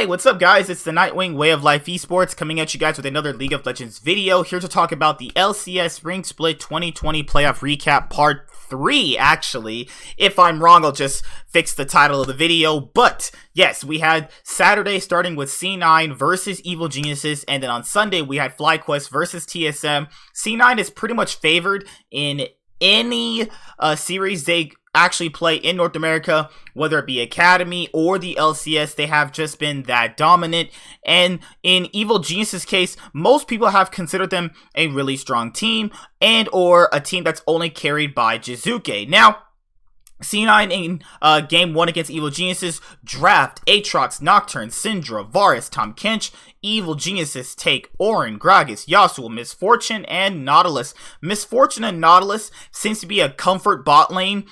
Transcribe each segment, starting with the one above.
what's up guys? It's the Nightwing Way of Life Esports coming at you guys with another League of Legends video, here to talk about the LCS Spring Split 2020 Playoff Recap Part 3, actually. If I'm wrong, I'll just fix the title of the video, but yes, we had Saturday starting with C9 versus Evil Geniuses, and then on Sunday we had FlyQuest versus TSM. C9 is pretty much favored in any series they actually play in North America, whether it be Academy or the LCS. They have just been that dominant, and in Evil Genius's case, most people have considered them a really strong team and or a team that's only carried by Jizuke. Now, C9 in Game 1 against Evil Geniuses, Draft, Aatrox, Nocturne, Syndra, Varus, Tahm Kench. Evil Geniuses take Auron, Gragas, Yasuo, Misfortune, and Nautilus. Misfortune and Nautilus seems to be a comfort bot lane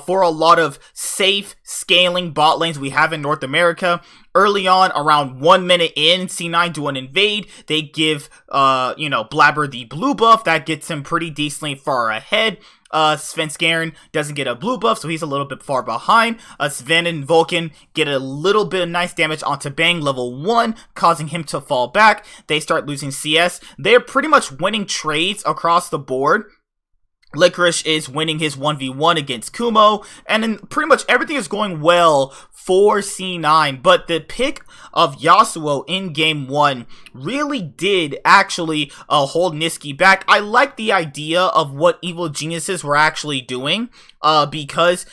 for a lot of safe scaling bot lanes we have in North America. Early on, around 1 minute in, C9 do an invade. They give, Blabber the blue buff. That gets him pretty decently far ahead. Svenskeren doesn't get a blue buff, so he's a little bit far behind. Sven and Vulcan get a little bit of nice damage onto Bang level 1, causing him to fall back. They start losing CS. They're pretty much winning trades across the board. Licorice is winning his 1v1 against Kumo, and then pretty much everything is going well for C9, but the pick of Yasuo in Game 1 really did actually hold Niski back. I like the idea of what Evil Geniuses were actually doing, because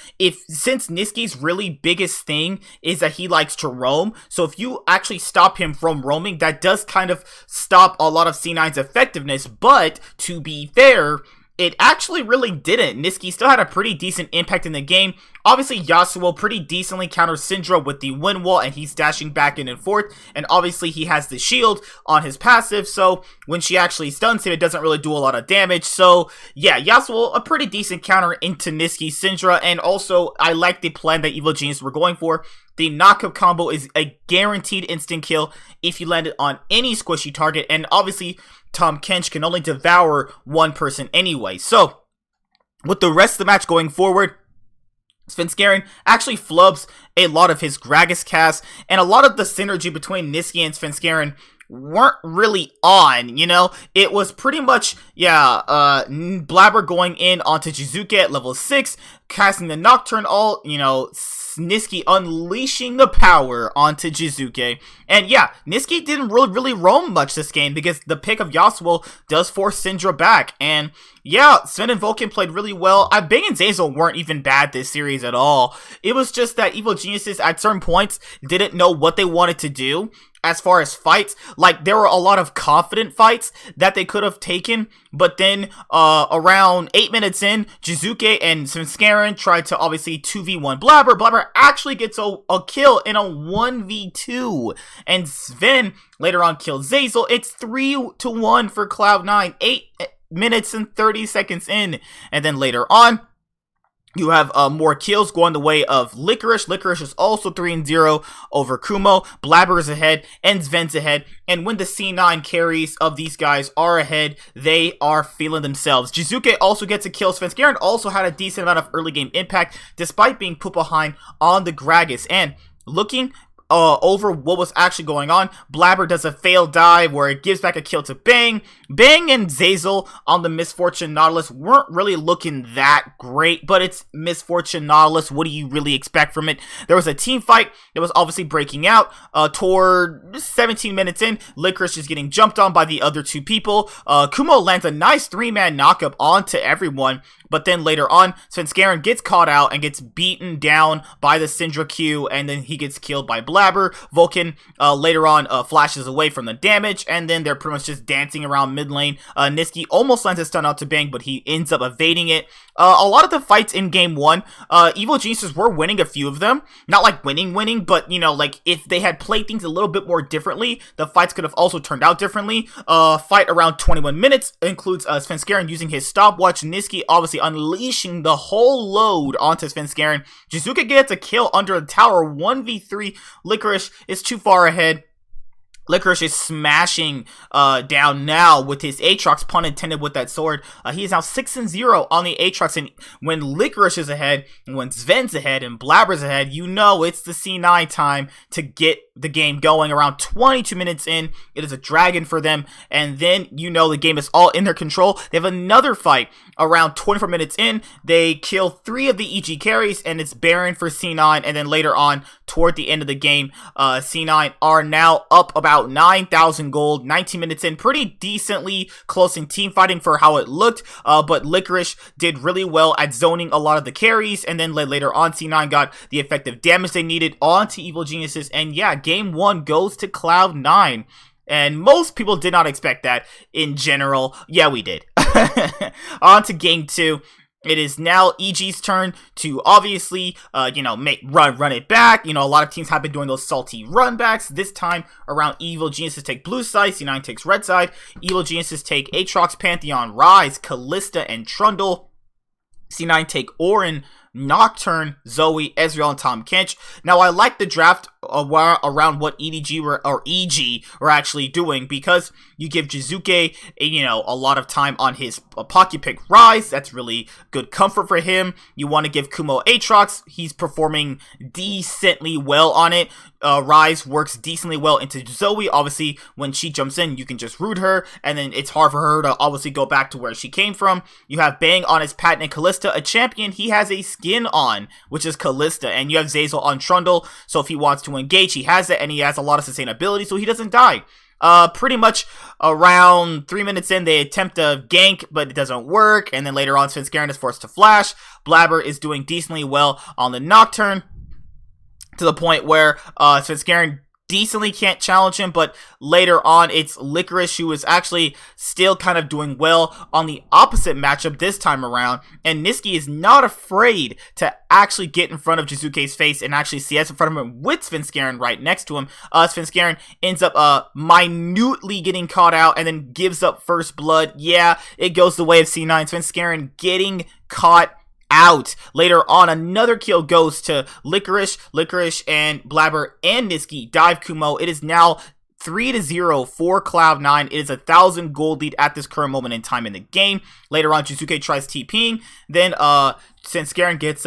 since Niski's really biggest thing is that he likes to roam, so if you actually stop him from roaming, that does kind of stop a lot of C9's effectiveness. But to be fair, it actually really didn't. Niski still had a pretty decent impact in the game. Obviously, Yasuo pretty decently counters Syndra with the wind wall, and he's dashing back in and forth. And obviously, he has the shield on his passive, so when she actually stuns him, it doesn't really do a lot of damage. So, yeah, Yasuo, a pretty decent counter into Niski's Syndra. And also, I like the plan that Evil Genius were going for. The knockup combo is a guaranteed instant kill if you land it on any squishy target. And obviously, Tahm Kench can only devour one person anyway. So, with the rest of the match going forward, Svenskeren actually flubs a lot of his Gragas cast, and a lot of the synergy between Niski and Svenskeren weren't really on, It was pretty much, Blabber going in onto Jizuke at level 6, casting the Nocturne Niski unleashing the power onto Jizuke. And yeah, Niski didn't really roam much this game because the pick of Yasuo does force Syndra back. And yeah, Sven and Vulcan played really well. Bang and Zeyzal weren't even bad this series at all. It was just that Evil Geniuses at certain points didn't know what they wanted to do as far as fights. Like, there were a lot of confident fights that they could have taken, but then around 8 minutes in, Jizuke and Svenskeren tried to obviously 2v1 Blabber. Blabber actually gets a kill in a 1v2, and Sven later on killed Zeyzal. It's 3-1 for Cloud9, 8 minutes and 30 seconds in, and then later on, you have more kills going the way of Licorice. Licorice is also 3-0 over Kumo. Blabber is ahead, and Sven's ahead. And when the C9 carries of these guys are ahead, they are feeling themselves. Jizuke also gets a kill. Svenskeren also had a decent amount of early game impact, despite being put behind on the Gragas. And looking over what was actually going on, Blabber does a failed dive where it gives back a kill to Bang. Bang and Zeyzal on the Misfortune Nautilus weren't really looking that great, but it's Misfortune Nautilus. What do you really expect from it? There was a team fight that was obviously breaking out toward 17 minutes in. Licorice is getting jumped on by the other two people. Kumo lands a nice 3-man knockup onto everyone, but then later on, Svenskeren gets caught out and gets beaten down by the Syndra Q, and then he gets killed by Blabber. Vulcan later on flashes away from the damage, and then they're pretty much just dancing around mid lane. Niski almost lands a stun out to Bang, but he ends up evading it. A lot of the fights in Game 1, Evil Geniuses were winning a few of them. Not like winning, but, like, if they had played things a little bit more differently, the fights could have also turned out differently. Fight around 21 minutes includes Svenskeren using his stopwatch. Niski obviously unleashing the whole load onto Svenskeren. Jizuke gets a kill under the tower, 1v3. Licorice is too far ahead. Licorice is smashing down now with his Aatrox, pun intended with that sword. He is now 6-0 on the Aatrox, and when Licorice is ahead, when Sven's ahead, and Blabber's ahead, you know it's the C9 time to get the game going. Around 22 minutes in, it is a dragon for them, and then the game is all in their control. They have another fight around 24 minutes in. They kill 3 of the EG carries, and it's Baron for C9, and then later on, toward the end of the game, C9 are now up about 9,000 gold, 19 minutes in, pretty decently close in team fighting for how it looked, but Licorice did really well at zoning a lot of the carries, and then later on, C9 got the effective damage they needed onto Evil Geniuses, and yeah, game 1 goes to Cloud9. And most people did not expect that in general. Yeah, we did. On to game 2. It is now EG's turn to obviously, run it back. A lot of teams have been doing those salty run backs. This time around, Evil Geniuses take blue side, C9 takes red side. Evil Geniuses take Aatrox, Pantheon, Ryze, Kalista, and Trundle. C9 take Auron, Nocturne, Zoe, Ezreal, and Tahm Kench. Now, I like the draft around what EG were actually doing, because you give Jizuke, a lot of time on his pocket pick Ryze. That's really good comfort for him. You want to give Kumo Aatrox. He's performing decently well on it. Ryze works decently well into Zoe. Obviously, when she jumps in, you can just root her, and then it's hard for her to obviously go back to where she came from. You have Bang on his patent and Kalista, a champion he has a skin on, which is Kalista, and you have Zeyzal on Trundle, so if he wants to engage, he has it, and he has a lot of sustainability, so he doesn't die. Pretty much around 3 minutes in, they attempt a gank, but it doesn't work, and then later on, Svenskeren is forced to flash. Blabber is doing decently well on the Nocturne, to the point where Svenskeren decently can't challenge him, but later on it's Licorice who is actually still kind of doing well on the opposite matchup this time around, and Niski is not afraid to actually get in front of Jizuke's face and actually CS in front of him with Svenskeren right next to him. Svenskeren ends up minutely getting caught out and then gives up first blood. Yeah, it goes the way of C9. Svenskeren getting caught out. Later on, another kill goes to Licorice. Licorice and Blabber and Niski dive Kumo. It is now 3-0 for Cloud9. It is 1,000 gold lead at this current moment in time in the game. Later on, Jizuke tries TPing. Then Svenskeren gets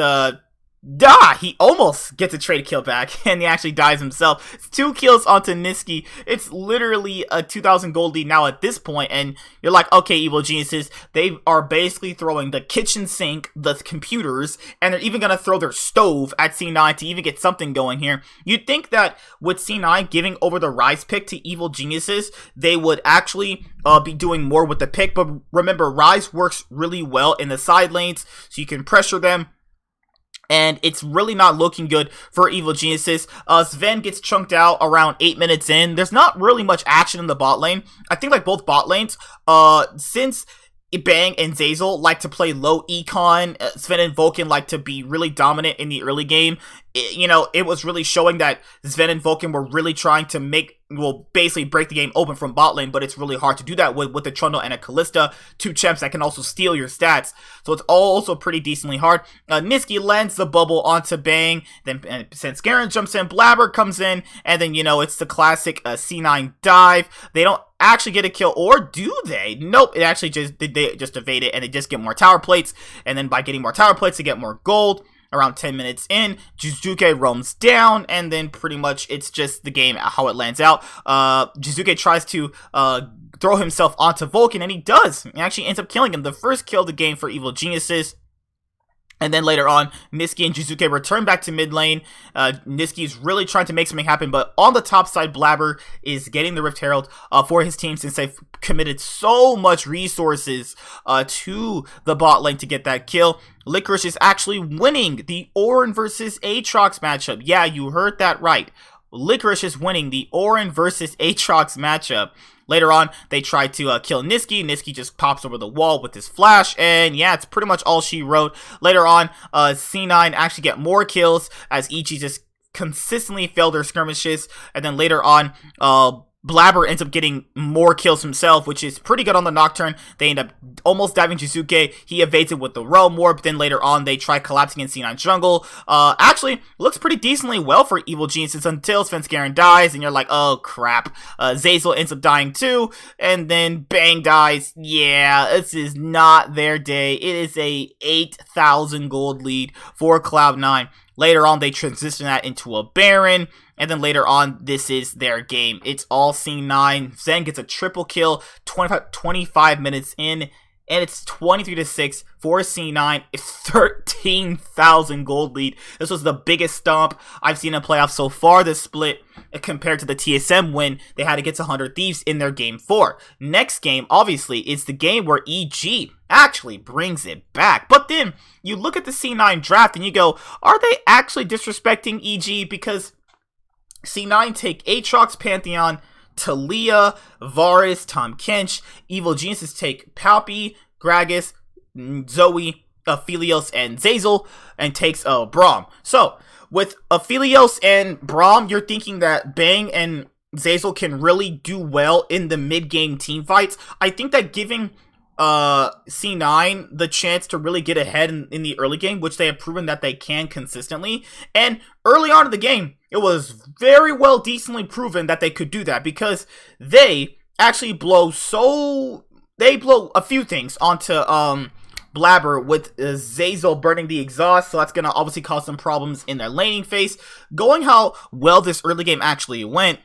he almost gets a trade kill back, and he actually dies himself. It's 2 kills onto Niski. It's literally a 2,000 gold lead now at this point, and you're like, okay, Evil Geniuses, they are basically throwing the kitchen sink, the computers, and they're even going to throw their stove at C9 to even get something going here. You'd think that with C9 giving over the Ryze pick to Evil Geniuses, they would actually be doing more with the pick, but remember, Ryze works really well in the side lanes, so you can pressure them, and it's really not looking good for Evil Geniuses. Sven gets chunked out around 8 minutes in. There's not really much action in the bot lane. I think like both bot lanes, since Bang and Zeyzal like to play low econ, Sven and Vulcan like to be really dominant in the early game. It was really showing that Sven and Vulcan were really trying to basically break the game open from bot lane, but it's really hard to do that with the Trundle and a Kalista, 2 champs that can also steal your stats. So it's also pretty decently hard. Niski lands the bubble onto Bang, then Svenskeren jumps in, Blabber comes in, and then, it's the classic C9 dive. They don't actually get a kill, or do they? Nope, it actually they just evade it, and they just get more tower plates, and then by getting more tower plates, they get more gold. Around 10 minutes in, Jizuke roams down, and then pretty much it's just the game, how it lands out. Jizuke tries to throw himself onto Vulcan, and he does. He actually ends up killing him. The first kill of the game for Evil Geniuses. And then later on, Niski and Jizuke return back to mid lane. Niski is really trying to make something happen, but on the top side, Blabber is getting the Rift Herald for his team, since they've committed so much resources to the bot lane to get that kill. Licorice is actually winning the Auron versus Aatrox matchup. Yeah, you heard that right. Licorice is winning the Auron versus Aatrox matchup. Later on, they try to kill Niski. Niski just pops over the wall with his flash, and yeah, it's pretty much all she wrote. Later on, C9 actually get more kills as EG just consistently failed their skirmishes, and then later on, Blabber ends up getting more kills himself, which is pretty good on the Nocturne. They end up almost diving Jizuke. He evades it with the Realm Warp. Then later on, they try collapsing in C9 jungle. Actually, looks pretty decently well for Evil Geniuses until Svenskeren dies, and you're like, oh crap. Zeyzal ends up dying too, and then Bang dies. Yeah, this is not their day. It is a 8,000 gold lead for Cloud9. Later on, they transition that into a Baron. And then later on, this is their game. It's all C9. Zen gets a triple kill 25 minutes in. And it's 23-6 for C9. It's 13,000 gold lead. This was the biggest stomp I've seen in playoffs so far this split, compared to the TSM win they had against 100 Thieves in their game 4. Next game, obviously, is the game where EG actually brings it back. But then you look at the C9 draft and you go, are they actually disrespecting EG? Because C9 take Aatrox, Pantheon, Talia, Varus, Tahm Kench. Evil Geniuses take Palpy, Gragas, Zoe, Aphelios, and Zeyzal, and takes Braum. So, with Aphelios and Braum, you're thinking that Bang and Zeyzal can really do well in the mid-game team fights. I think that giving C9 the chance to really get ahead in the early game, which they have proven that they can consistently, and early on in the game, it was very well decently proven that they could do that, because they actually blow a few things onto Blabber with Zeyzal burning the exhaust, so that's going to obviously cause some problems in their laning phase. Going how well this early game actually went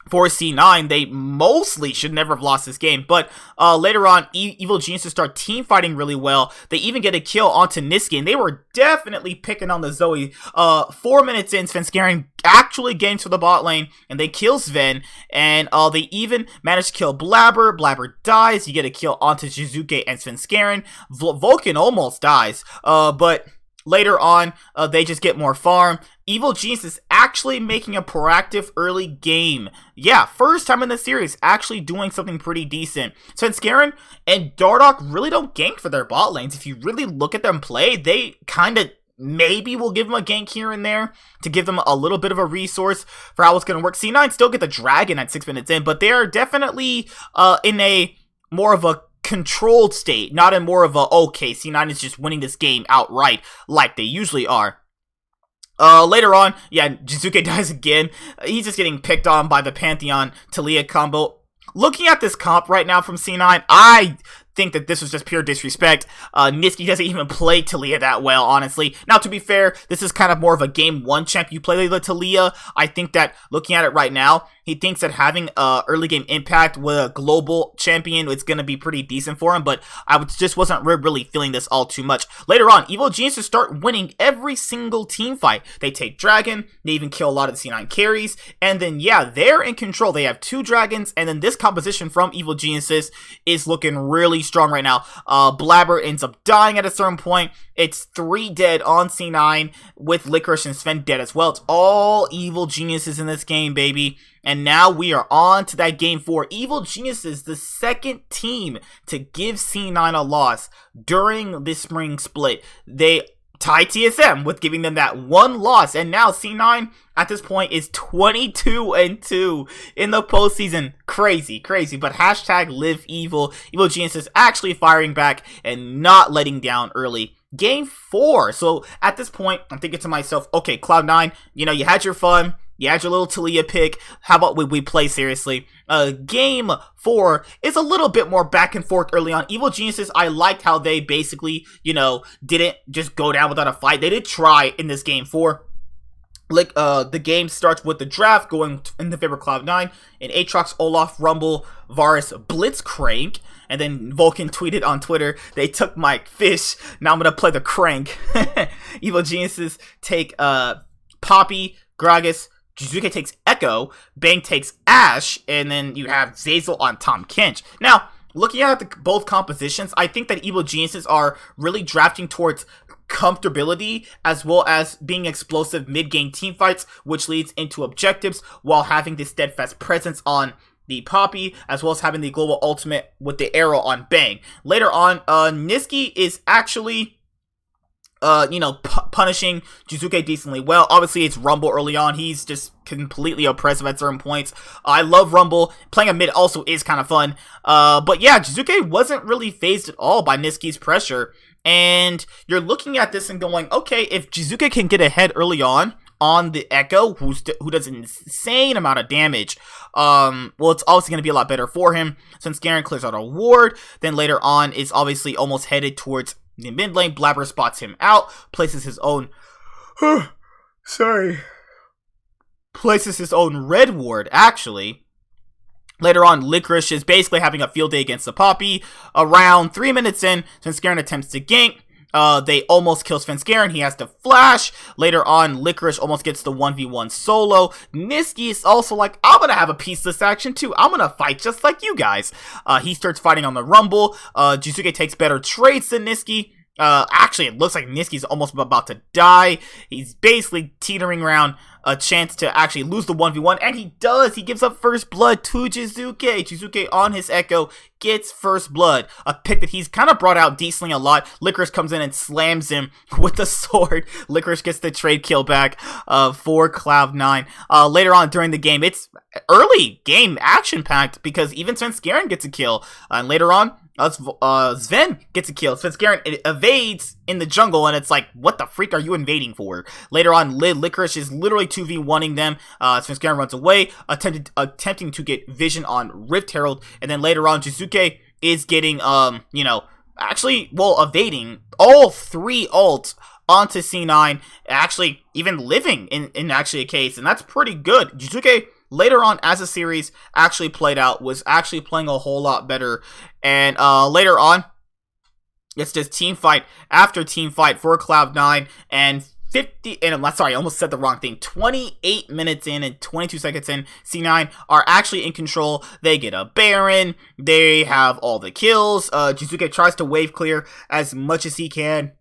for C9, they mostly should never have lost this game, but later on, Evil Geniuses start team fighting really well. They even get a kill onto Niski, and they were definitely picking on the Zoe. 4 minutes in, Svenskeren actually gains to the bot lane, and they kill Sven, and they even manage to kill Blabber. Blabber dies, you get a kill onto Jizuke and Svenskeren. Vulcan almost dies, but later on, they just get more farm. Evil Genius is actually making a proactive early game. Yeah, first time in the series, actually doing something pretty decent. Svenskeren and Dardoch really don't gank for their bot lanes. If you really look at them play, they kind of maybe will give them a gank here and there to give them a little bit of a resource for how it's going to work. C9 still get the dragon at 6 minutes in, but they're definitely in a more of a controlled state, not in more of a, okay, C9 is just winning this game outright like they usually are. Later on, yeah, Jizuke dies again. He's just getting picked on by the Pantheon Talia combo. Looking at this comp right now from C9, I think that this was just pure disrespect. Niski doesn't even play Talia that well, honestly. Now, to be fair, this is kind of more of a game 1 champ. You play the Talia. I think that looking at it right now, he thinks that having early game impact with a global champion is going to be pretty decent for him, but I just wasn't really feeling this all too much. Later on, Evil Geniuses start winning every single team fight. They take Dragon, they even kill a lot of the C9 carries, and then, yeah, they're in control. They have 2 Dragons, and then this composition from Evil Geniuses is looking really strong right now. Blabber ends up dying at a certain point. It's 3 dead on C9 with Licorice and Sven dead as well. It's all Evil Geniuses in this game, baby. And now we are on to that game 4. Evil Geniuses, the second team to give C9 a loss during this spring split. They tie TSM with giving them that 1 loss, and now C9 at this point is 22-2 in the postseason. Crazy, but hashtag live evil. Evil Geniuses actually firing back and not letting down early. Game 4. So at this point, I'm thinking to myself, okay, Cloud9, you know, you had your fun. You had your little Talia pick. How about we play seriously? Game 4 is a little bit more back and forth early on. Evil Geniuses, I liked how they basically, you know, didn't just go down without a fight. They did try in this game 4. Like, the game starts with the draft going in the favor of Cloud9, and Aatrox, Olaf, Rumble, Varus, Blitzcrank, and then Vulcan tweeted on Twitter, they took my fish, now I'm gonna play the crank. Evil Geniuses take, Poppy, Gragas, Jizuke takes Echo, Bang takes Ashe, and then you have Zeyzal on Tahm Kench. Now, looking at both compositions, I think that Evil Geniuses are really drafting towards comfortability as well as being explosive mid-game team fights, which leads into objectives while having this steadfast presence on the Poppy, as well as having the global ultimate with the arrow on Bang. Later on, Niski is actually punishing Jizuke decently well. Obviously, it's Rumble early on. He's just completely oppressive at certain points. I love Rumble. Playing a mid also is kind of fun. But yeah, Jizuke wasn't really phased at all by Niski's pressure. And you're looking at this and going, okay, if Jizuke can get ahead early on the Echo, who does an insane amount of damage, well, it's obviously going to be a lot better for him. Since Garen clears out a ward, then later on is obviously almost headed towards the mid lane. Blabber spots him out, places his own sorry. places his own red ward, actually. Later on, Licorice is basically having a field day against the Poppy. Around 3 minutes in, Svenskeren attempts to gank. They almost kill Svenskeren. He has to flash. Later on, Licorice almost gets the 1v1 solo. Niski is also like, I'm gonna have a piece of this action too. I'm gonna fight just like you guys. He starts fighting on the Rumble. Jizuke takes better trades than Niski. Actually, it looks like Niski's almost about to die. He's basically teetering around a chance to actually lose the 1v1, and he does. He gives up first blood to Jizuke. Jizuke on his Echo gets first blood, a pick that he's kind of brought out decently a lot. Licorice comes in and slams him with the sword. Licorice gets the trade kill back for Cloud9. Later on during the game, it's early game action-packed because even Svenskeren gets a kill, and later on, Sven gets a kill. Svenskeren evades in the jungle, and it's like, what the freak are you invading for? Later on, Licorice is literally 2v1ing them. Svenskeren runs away, attempting to get vision on Rift Herald, and then later on, Jizuke is getting, evading all 3 ults onto C9, actually even living in actually a case, and that's pretty good. Jizuke, later on as the series actually played out, was actually playing a whole lot better. And later on, it's just team fight after team fight for Cloud9, and 28 minutes in and 22 seconds in, C9 are actually in control. They get a Baron, they have all the kills. Jizuke tries to wave clear as much as he can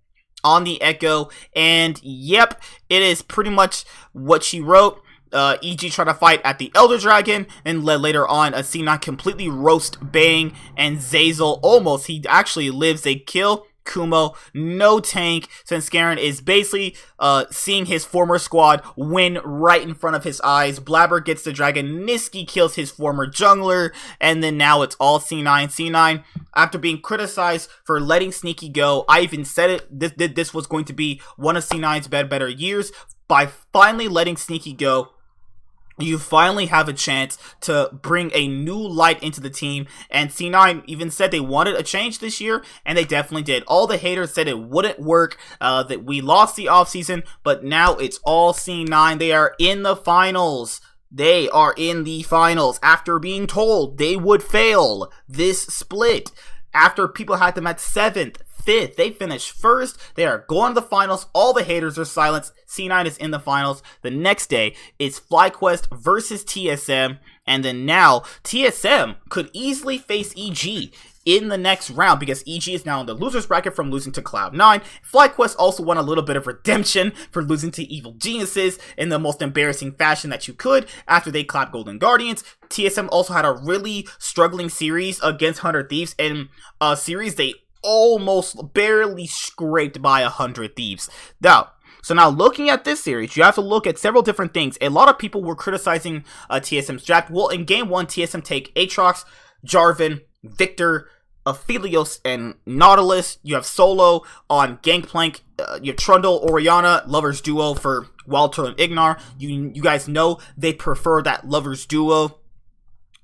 on the Echo, and yep, it is pretty much what she wrote. EG try to fight at the Elder Dragon, and later on, a C9 completely roast Bang, and Zazel almost, he actually lives a kill. Kumo, no tank. Svenskeren is basically seeing his former squad win right in front of his eyes. Blabber gets the dragon. Niski kills his former jungler, and then now it's all C9. C9, after being criticized for letting Sneaky go, I even said it, this was going to be one of C9's better years. By finally letting Sneaky go, you finally have a chance to bring a new light into the team, and C9 even said they wanted a change this year, and they definitely did. All the haters said it wouldn't work, that we lost the offseason, but now it's all C9. They are in the finals. They are in the finals after being told they would fail this split. After people had them at 7th, 5th, they finished 1st. They are going to the finals. All the haters are silenced. C9 is in the finals. The next day is FlyQuest versus TSM, and then now TSM could easily face EG in the next round because EG is now in the loser's bracket from losing to Cloud9. FlyQuest also won a little bit of redemption for losing to Evil Geniuses in the most embarrassing fashion that you could after they clapped Golden Guardians. TSM also had a really struggling series against 100 Thieves, and a series they almost barely scraped by 100 Thieves. So now looking at this series, you have to look at several different things. A lot of people were criticizing TSM's draft. Well, in game 1, TSM take Aatrox, Jarvan, Victor, Aphelios, and Nautilus. You have Solo on Gangplank. You have Trundle, Orianna, Lovers Duo for Wild Turtle and Ignar. You guys know they prefer that Lovers Duo.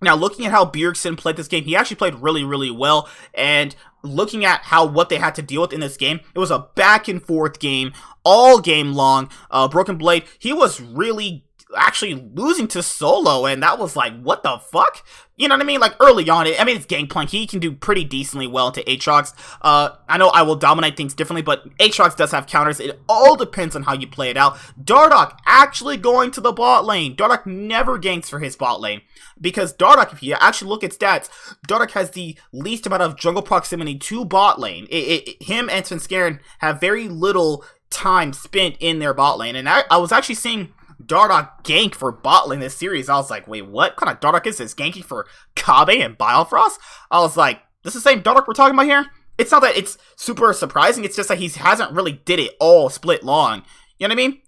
Now, looking at how Bjergsen played this game, he actually played really, really well. And looking at what they had to deal with in this game, it was a back and forth game all game long. Broken Blade, he was really actually losing to Solo, and that was like, what the fuck? You know what I mean? Like, early on, it's Gangplank. He can do pretty decently well into Aatrox. I know I will dominate things differently, but Aatrox does have counters. It all depends on how you play it out. Dardoch actually going to the bot lane. Dardoch never ganks for his bot lane, because Dardoch, if you actually look at stats, Dardoch has the least amount of jungle proximity to bot lane. Him and Svenskeren have very little time spent in their bot lane, and I was actually seeing Dardoch gank for bot lane this series. I was like, wait, what kind of Dardoch is this? Ganking for Kabe and Biofrost? I was like, this is the same Dardoch we're talking about here? It's not that it's super surprising, it's just that he hasn't really did it all split long. You know what I mean?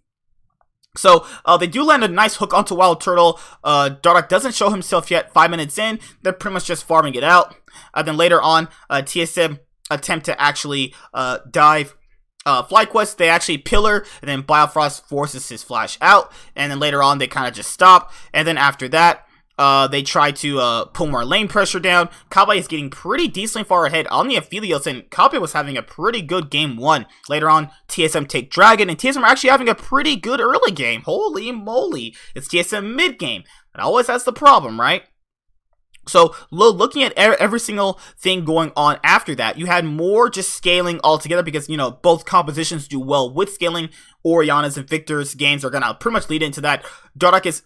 So, they do land a nice hook onto Wild Turtle. Dardoch doesn't show himself yet. 5 minutes in, they're pretty much just farming it out. Then later on, TSM attempt to actually dive FlyQuest. They actually pillar, and then Biofrost forces his flash out, and then later on they kind of just stop, and then after that, They try to pull more lane pressure down. Kabe is getting pretty decently far ahead on the Aphelios, and Kabe was having a pretty good game 1. Later on, TSM take Dragon, and TSM are actually having a pretty good early game. Holy moly, it's TSM mid game. That always has the problem, right? So, looking at every single thing going on after that, you had more just scaling altogether because, you know, both compositions do well with scaling. Orianna's and Victor's games are going to pretty much lead into that. Dardoch is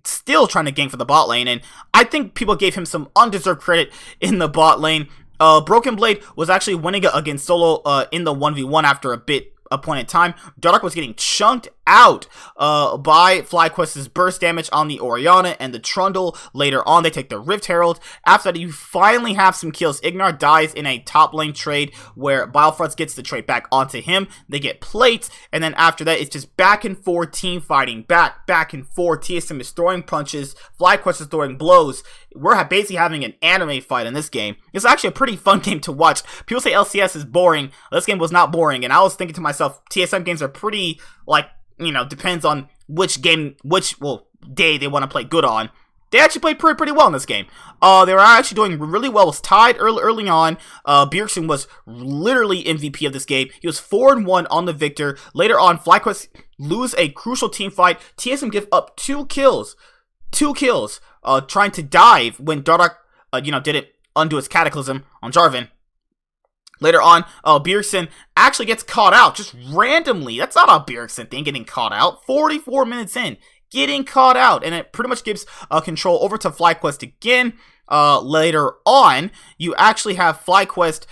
still trying to gank for the bot lane, and I think people gave him some undeserved credit in the bot lane. Broken Blade was actually winning against Solo in the 1v1 after a point in time. Dardoch was getting chunked out by FlyQuest's burst damage on the Orianna and the Trundle. Later on, they take the Rift Herald. After that, you finally have some kills. Ignar dies in a top lane trade where Biofrost gets the trade back onto him. They get plates, and then after that, it's just back and forth team fighting. Back and forth. TSM is throwing punches. FlyQuest is throwing blows. We're basically having an anime fight in this game. It's actually a pretty fun game to watch. People say LCS is boring. This game was not boring, and I was thinking to myself, TSM games are pretty, like, you know, depends on which game, day they want to play good on. They actually played pretty well in this game. They were actually doing really well. It was tied early on. Bjergsen was literally MVP of this game. He was 4-1 on the Victor. Later on, FlyQuest lose a crucial team fight. TSM give up 2 kills. 2 kills. Trying to dive when Dardoch, didn't undo his Cataclysm on Jarvan. Later on, Bjergsen actually gets caught out just randomly. That's not a Bjergsen thing, getting caught out. 44 minutes in, getting caught out. And it pretty much gives control over to FlyQuest again. Later on, you actually have FlyQuest,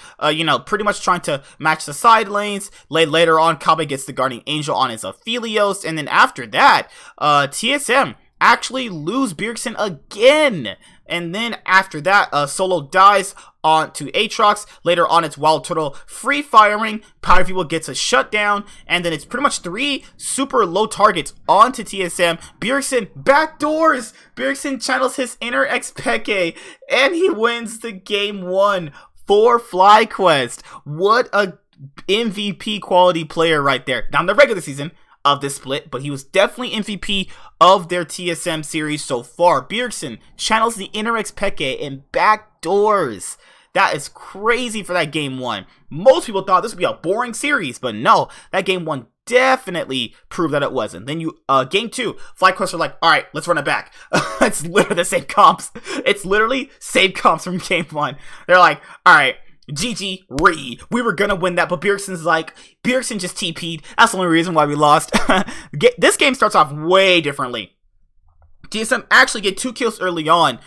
pretty much trying to match the side lanes. Later on, Kabe gets the Guardian Angel on his Aphelios. And then after that, TSM actually lose Bjergsen again. And then after that, Solo dies onto Aatrox. Later on, it's Wild Turtle free firing. Power People gets a shutdown. And then it's pretty much 3 super low targets onto TSM. Bjergsen backdoors. Bjergsen channels his inner Xpeke. And he wins the game 1 for FlyQuest. What a MVP quality player right there. Now in the regular season of this split, but he was definitely MVP of their TSM series so far. Bjergsen channels the inner Xpeke and backdoors. That is crazy for that game 1. Most people thought this would be a boring series, but no, that game 1 definitely proved that it wasn't. Then game 2, FlyQuest are like, all right, let's run it back. It's literally the same comps. It's literally same comps from game 1. They're like, all right, GG, we were gonna win that, but Bjergsen just TP'd. That's the only reason why we lost. This game starts off way differently. TSM actually get 2 kills early on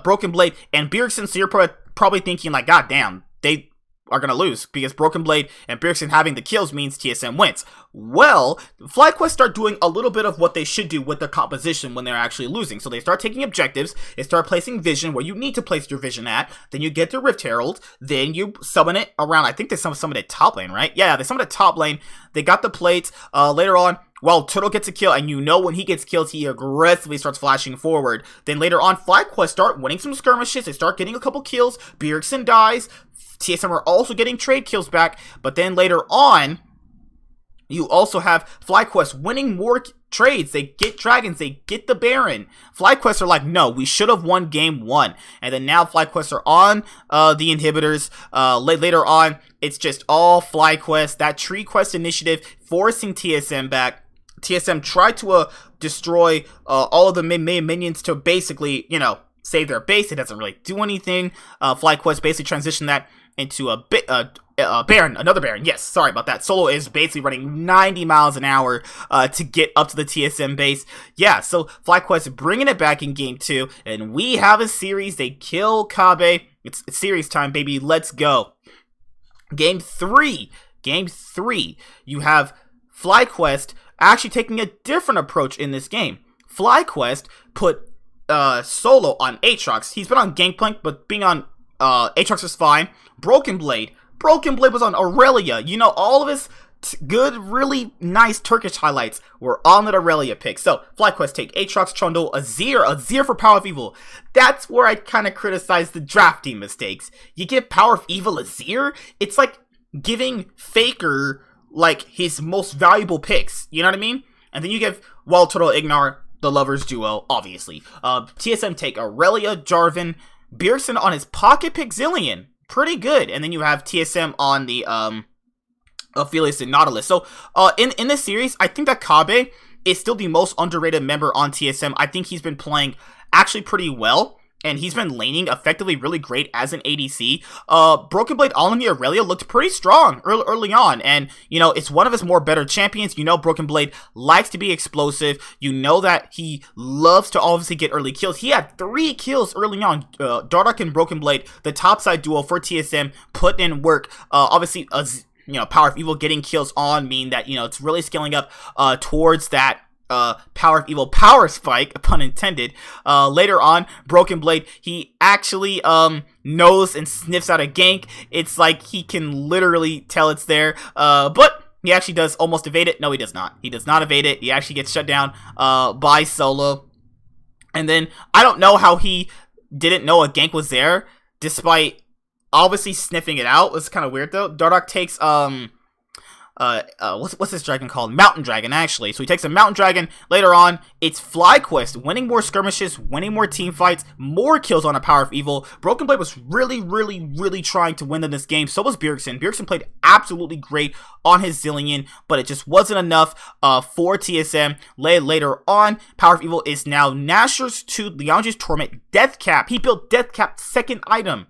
Broken Blade and Bjergsen, so you're probably thinking like, god damn, they are gonna lose because Broken Blade and Bjergsen having the kills means TSM wins. Well, FlyQuest start doing a little bit of what they should do with their composition when they're actually losing. So they start taking objectives, they start placing vision where you need to place your vision at, then you get the Rift Herald, then you summon it around, I think they summoned it top lane, right? Yeah, they summoned it top lane, they got the plates. Later on, well, Turtle gets a kill, and you know when he gets kills, he aggressively starts flashing forward. Then later on, FlyQuest start winning some skirmishes, they start getting a couple kills, Bjergsen dies, TSM are also getting trade kills back, but then later on, you also have FlyQuest winning more trades. They get dragons, they get the Baron. FlyQuest are like, no, we should have won game 1. And then now FlyQuest are on the inhibitors. Later on, it's just all FlyQuest. That Tree Quest initiative forcing TSM back. TSM tried to destroy all of the minions to basically, save their base. It doesn't really do anything. FlyQuest basically transitioned that into a Baron, another Baron. Yes, sorry about that. Solo is basically running 90 miles an hour to get up to the TSM base. Yeah, so FlyQuest bringing it back in game 2, and we have a series. They kill Kabe. It's series time, baby. Let's go. Game 3. You have FlyQuest actually taking a different approach in this game. FlyQuest put Solo on Aatrox. He's been on Gangplank, but being on Aatrox is fine. Broken Blade was on Aurelia. All of his good, really nice Turkish highlights were on that Aurelia pick. So, FlyQuest take Aatrox, Trundle, Azir for Power of Evil. That's where I kind of criticize the drafting mistakes. You give Power of Evil Azir? It's like giving Faker, like, his most valuable picks. You know what I mean? And then you give Wild Turtle Ignar, the lovers duo, obviously. TSM take Aurelia, Jarvan, Bjergsen on his pocket pick Zillion. Pretty good. And then you have TSM on the Aphelios and Nautilus. So in this series, I think that Kabe is still the most underrated member on TSM. I think he's been playing actually pretty well, and he's been laning effectively really great as an ADC. Broken Blade on the Aurelia looked pretty strong early on, and, you know, it's one of his more better champions. You know, Broken Blade likes to be explosive. You know that he loves to obviously get early kills. He had 3 kills early on. Dardoch and Broken Blade, the topside duo for TSM, put in work. Obviously, you know, Power of Evil getting kills on mean that, you know, it's really scaling up towards that Power of Evil power spike, pun intended. Later on, Broken Blade, he actually knows and sniffs out a gank. It's like he can literally tell it's there, but he actually does almost evade it. No, he does not. He does not evade it. He actually gets shut down by Solo. And then, I don't know how he didn't know a gank was there, despite obviously sniffing it out. It was kind of weird, though. Dardoch takes, what's this dragon called? Mountain Dragon, actually. So he takes a Mountain Dragon. Later on, it's FlyQuest, winning more skirmishes, winning more team fights, more kills on a Power of Evil. Broken Blade was really trying to win in this game. So was Bjergsen. Bjergsen played absolutely great on his Zillion, but it just wasn't enough for TSM. Later on, Power of Evil is now Nashor's to Leandri's Torment Death Cap. He built Death Cap second item.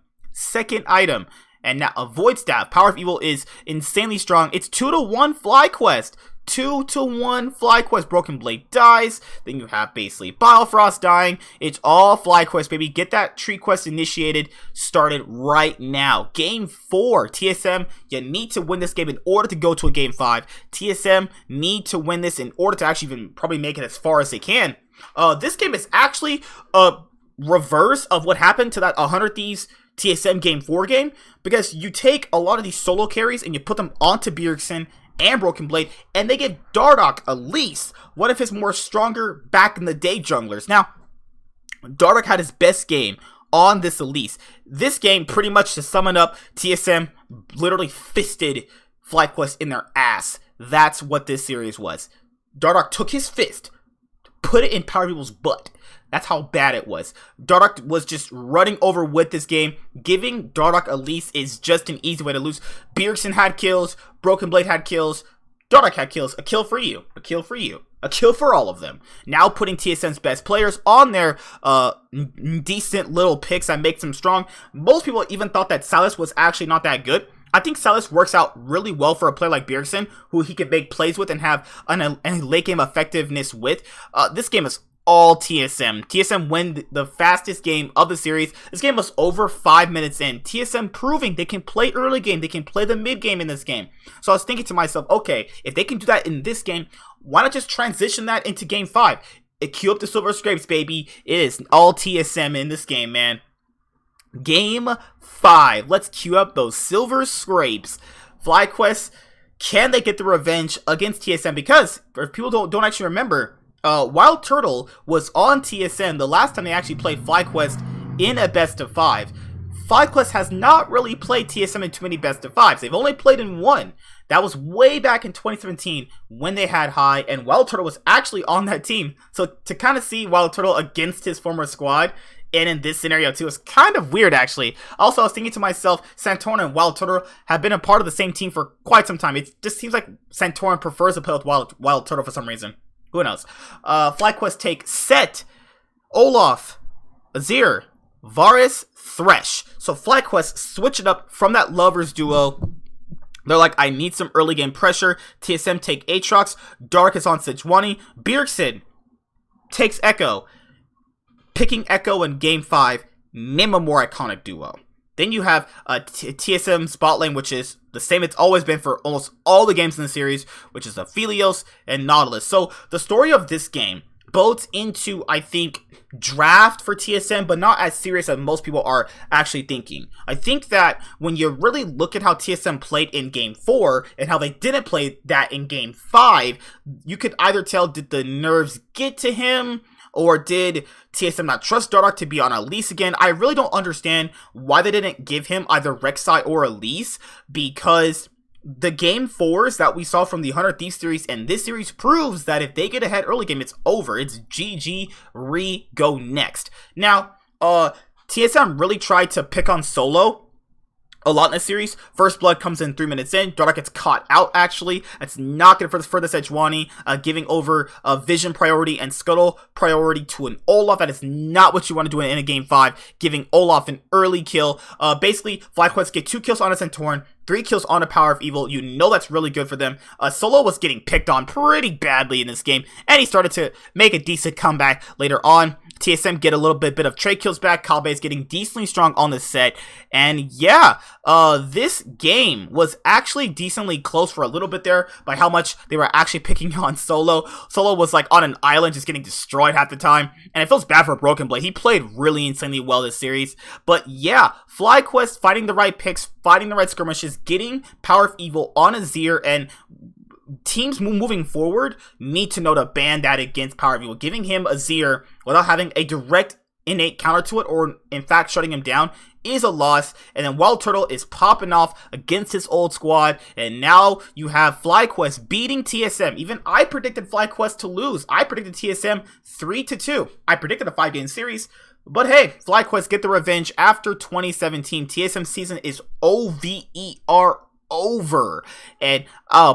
And now a Void Staff. Power of Evil is insanely strong. It's 2-1 FlyQuest. 2-1 FlyQuest. Broken Blade dies. Then you have basically Biofrost dying. It's all FlyQuest, baby. Get that tree quest initiated, started right now. Game 4. TSM, you need to win this game in order to go to a Game 5. TSM need to win this in order to actually even probably make it as far as they can. This game is actually a reverse of what happened to that 100 Thieves TSM Game 4 game, because you take a lot of these solo carries and you put them onto Bjergsen and Broken Blade, and they give Dardoch Elise, one of his more stronger back in the day junglers. Now, Dardoch had his best game on this Elise. This game, pretty much to sum it up, TSM literally fisted FlyQuest in their ass. That's what this series was. Dardoch took his fist, put it in Power People's butt. That's how bad it was. Dardoch was just running over with this game. Giving Dardoch Elise is just an easy way to lose. Bjergsen had kills. Broken Blade had kills. Dardoch had kills. A kill for you. A kill for you. A kill for all of them. Now putting TSM's best players on their decent little picks that makes them strong. Most people even thought that Sylas was actually not that good. I think Sylas works out really well for a player like Bjergsen, who he can make plays with and have a late game effectiveness with. This game is all TSM. TSM win the fastest game of the series. This game was over 5 minutes in. TSM proving they can play early game. They can play the mid game in this game. So I was thinking to myself, okay, if they can do that in this game, why not just transition that into Game 5? Queue up the Silver Scrapes, baby. It is all TSM in this game, man. Game 5. Let's queue up those Silver Scrapes. FlyQuest, can they get the revenge against TSM? Because if people don't actually remember, Wild Turtle was on TSM the last time they actually played FlyQuest in a best of 5. FlyQuest has not really played TSM in too many best of 5s. They've only played in one. That was way back in 2017 when they had High, and Wild Turtle was actually on that team. So to kind of see Wild Turtle against his former squad, and in this scenario too, is kind of weird actually. Also, I was thinking to myself, Santorin and Wild Turtle have been a part of the same team for quite some time. It just seems like Santorin prefers to play with Wild Turtle for some reason. Who knows? FlyQuest take Set, Olaf, Azir, Varus, Thresh. So FlyQuest switch it up from that lovers duo. They're like, I need some early game pressure. TSM take Aatrox. Dark is on Sejuani. Bjergsen takes Echo. Picking Echo in Game 5. Name a more iconic duo. Then you have TSM spot lane, which is the same it's always been for almost all the games in the series, which is Aphelios and Nautilus. So the story of this game bodes into, I think, draft for TSM, but not as serious as most people are actually thinking. I think that when you really look at how TSM played in Game 4 and how they didn't play that in Game 5, you could either tell, did the nerves get to him? Or did TSM not trust Dardoch to be on Elise again? I really don't understand why they didn't give him either Rek'Sai or Elise, because the game 4s that we saw from the 100 Thieves series and this series proves that if they get ahead early game, it's over. It's GG, go next. Now, TSM really tried to pick on Solo a lot in this series. First blood comes in 3 minutes in. Dark gets caught out, actually. That's not good for the Sejuani, giving over Vision priority and Scuttle priority to an Olaf. That is not what you want to do in a game 5, giving Olaf an early kill. Basically, FlyQuest get 2 kills on a Centauran, 3 kills on a Power of Evil. You know that's really good for them. Solo was getting picked on pretty badly in this game, and he started to make a decent comeback later on. TSM get a little bit of trade kills back. Kalbe is getting decently strong on the set. And yeah, this game was actually decently close for a little bit there by how much they were actually picking on Solo. Solo was like on an island just getting destroyed half the time. And it feels bad for Broken Blade. He played really insanely well this series. But yeah, FlyQuest fighting the right picks, fighting the right skirmishes, getting Power of Evil on Azir, and teams moving forward need to know to ban that against Power of Evil. Giving him Azir without having a direct innate counter to it, or in fact shutting him down, is a loss. And then Wild Turtle is popping off against his old squad, and now you have FlyQuest beating TSM. Even I predicted FlyQuest to lose. I predicted TSM 3-2. I predicted a 5-game series. But hey, FlyQuest get the revenge after 2017. TSM season is over, and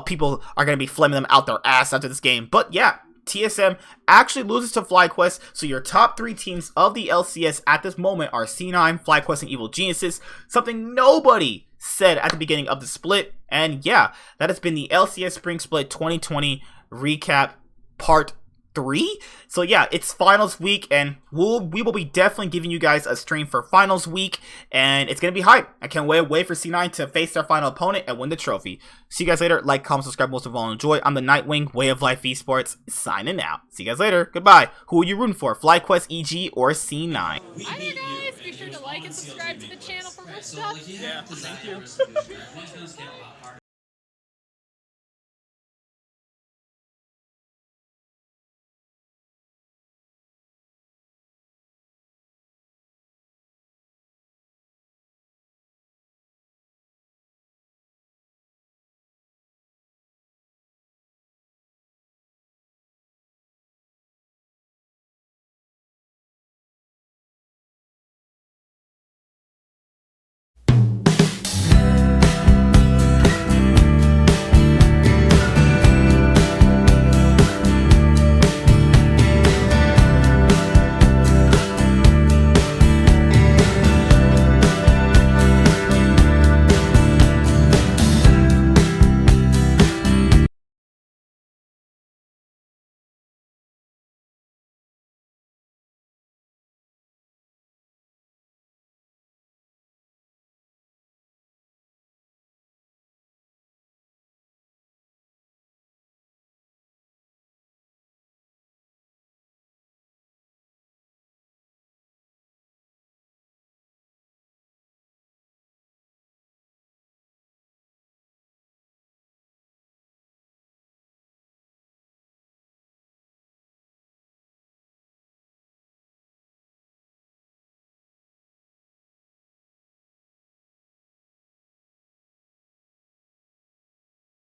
people are going to be flaming them out their ass after this game. But yeah, TSM actually loses to FlyQuest, so your top 3 teams of the LCS at this moment are C9, FlyQuest, and Evil Geniuses, something nobody said at the beginning of the split. And yeah, that has been the LCS Spring Split 2020 recap part 3. So yeah, it's finals week, and we will be definitely giving you guys a stream for finals week, and it's gonna be hype. I can't wait for C9 to face their final opponent and win the trophy. See you guys later. Like, comment, subscribe, most of all enjoy. I'm the Nightwing, Way of Life Esports, signing out. See you guys later. Goodbye. Who are you rooting for, FlyQuest, EG, or C9? Hi there, guys. Be sure to like and subscribe to the channel for more stuff. Yeah, thank you.